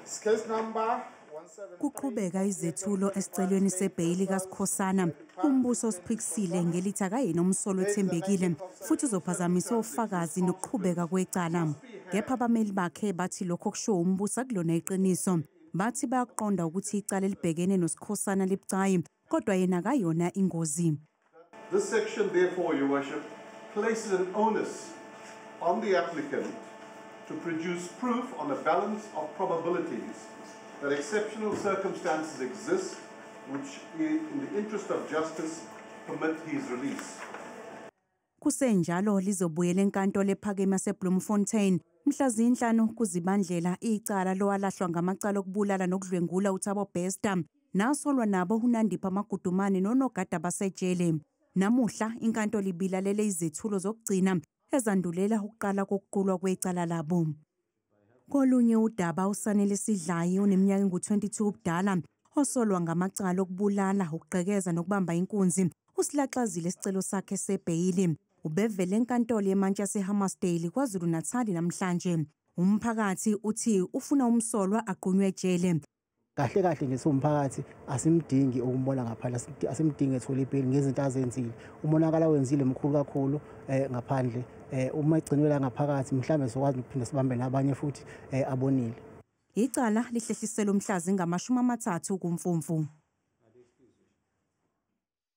Case number Kuqhubeka izethulo esicelweni sebheyili kaSikhosana. Umbuso osiphikisile ngelithi akayena umsolo ethembekile futhi uzophazamisa ofakazi nokuqhubeka kwecala. Kepha abameli bakhe bathi lokho kusho umbuso akulona iqiniso. Bathi bayaqonda ukuthi icala libhekene noSikhosana libucayi kodwa yena akayona ingozi. This section, therefore, Your Worship, places an onus on the applicant to produce proof on a balance of probabilities that exceptional circumstances exist which, in the interest of justice, permit his release. Kusenjalo lizobuyela enkantolo ephakeme yaseBloemfontein mhla zinhlanu kuZibandlela icala lowalahlwa ngamacala okubulala nokudlwengula uThabo Bester nasolwa nabo uNandipha Magudumane noNogada basejele. Namuhla inkantolo ibilalele izethulo zokugcina ezandulela ukuqala kokuqulwa kwecala labo. Kolunye udaba uSanele Sidlayi oneminyaka engu-22 ubudala osolwa ngamacala okubulala, ukugqekeza nokubamba inkunzi usilaxazile isicelo sakhe sebheyili. Ubevele enkantolo yeMantshisi eHammersdale KwaZulu-Natal namhlanje. Umphakathi uthi ufuna umsolwa aqunywe ejele. Kahle nje somphakathi asimdingi ukumbona ngaphandle, asimdingi ethola ibheli ngezinto azenzile. Umonakala wenzile mkhulu kakhulu ngaphandle. Uma egcinwela ngaphakathi mhlambe sokwazi ukuphinda sibambe nabanye futhi abonile. Icala lihlehlisela umhlazi ngama-30 kuMfumfu.